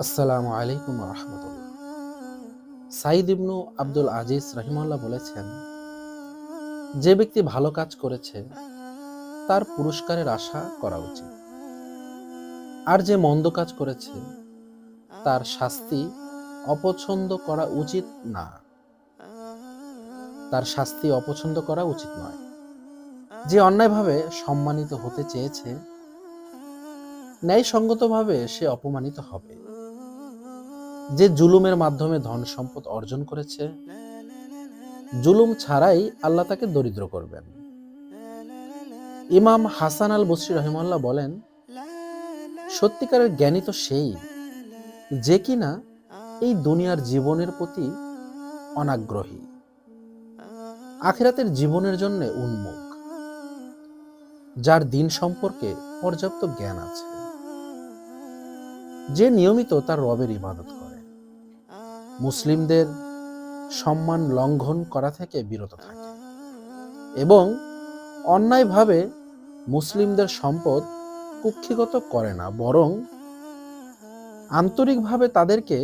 আসসালামু আলাইকুম রহমতুল্লাহ। সাইদ ইবনু আব্দুল আজিজ রাহিমাহুল্লাহ বলেছেন, যে ব্যক্তি ভালো কাজ করেছে তার পুরস্কারের আশা করা উচিত, আর যে মন্দ কাজ করেছে তার শাস্তি অপছন্দ করা উচিত না। তার শাস্তি অপছন্দ করা উচিত নয়। যে অন্যায়ভাবে সম্মানিত হতে চেয়েছে, ন্যায়সঙ্গতভাবে সে অপমানিত হবে। যে জুলুমের মাধ্যমে ধন সম্পদ অর্জন করেছে, জুলুম ছাড়াই আল্লাহ তাকে দরিদ্র করবেন। ইমাম হাসান আল বসরি রহিমাল্লাহ বলেন, সত্যিকারের জ্ঞানী তো সেই যে কিনা এই দুনিয়ার জীবনের প্রতি অনাগ্রহী, আখিরাতের জীবনের জন্য উন্মুখ, যার দিন সম্পর্কে পর্যাপ্ত জ্ঞান আছে, যে নিয়মিত তার রবের ইবাদত করে, মুসলিমদের সম্মান লঙ্ঘন করা থেকে বিরত থাকে এবং অন্যায়ভাবে মুসলিমদের সম্পদ কুক্ষিগত করে না, বরং আন্তরিকভাবে তাদেরকে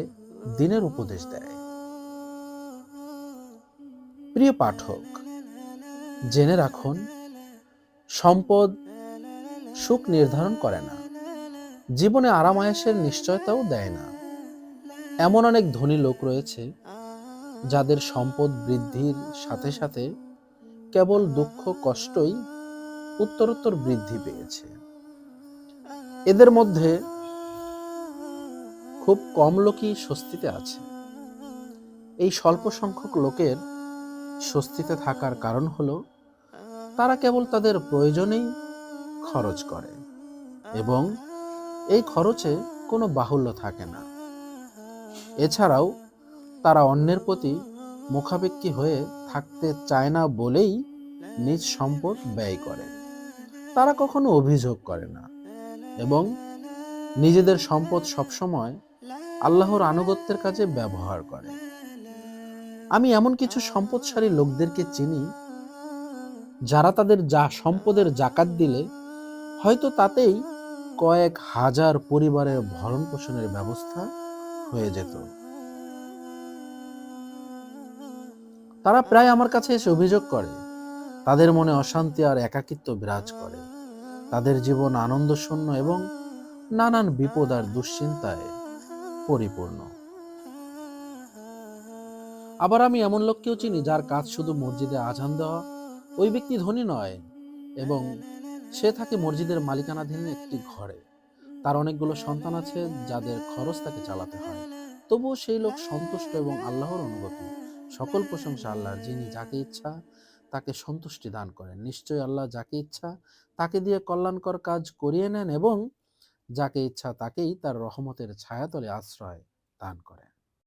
দিনের উপদেশ দেয়। প্রিয় পাঠক, জেনে রাখুন, সম্পদ সুখ নির্ধারণ করে না, জীবনে আরাম আয়েশের নিশ্চয়তাও দেয় না। এমন অনেক ধনী লোক রয়েছে যাদের সম্পদ বৃদ্ধির সাথে সাথে কেবল দুঃখ কষ্টই উত্তরোত্তর বৃদ্ধি পেয়েছে। এদের মধ্যে খুব কম লোকই স্বস্তিতে আছে। এই স্বল্প সংখ্যক লোকের স্বস্তিতে থাকার কারণ হলো তারা কেবল তাদের প্রয়োজনেই খরচ করে এবং এই খরচে কোনো বাহুল্য থাকে না। এছাড়াও তারা অন্যের প্রতি মুখাপেক্ষী হয়ে থাকতে চায় না বলেই নিজ সম্পদ ব্যয় করে। তারা কখনো অভিযোগ করে না এবং নিজেদের সম্পদ সবসময় আল্লাহর আনুগত্যের কাজে ব্যবহার করে। আমি এমন কিছু সম্পদশালী লোকদেরকে চিনি যারা তাদের সম্পদের জাকাত দিলে হয়তো তাতেই কয়েক হাজার পরিবারের ভরণ পোষণের ব্যবস্থা হয়ে যেত। তারা প্রায় আমার কাছে এসে অভিযোগ করে, তাদের মনে অশান্তি আর একাকিত্ব বিরাজ করে, তাদের জীবন আনন্দশূন্য এবং নানান বিপদ আর দুশ্চিন্তায় পরিপূর্ণ। আবার আমি এমন লোককেও চিনি যার কাজ শুধু মসজিদে আজান দেওয়া। ওই ব্যক্তি ধনী নয় এবং সে থাকে মসজিদের মালিকানাধীন একটি ঘরে। তার অনেকগুলো সন্তান আছে যাদের খরচ তাকে চালাতে হয়, তবুও সেই লোক সন্তুষ্ট এবং আল্লাহর অনুগত। সকল প্রশংসা আল্লাহর, যিনি যাকে ইচ্ছা তাকে সন্তুষ্টি দান করেন। নিশ্চয়ই আল্লাহ যাকে ইচ্ছা তাকে দিয়ে কল্যাণকর কাজ করিয়ে নেন এবং যাকে ইচ্ছা তাকেই তার রহমতের ছায়াতলে আশ্রয় দান করেন।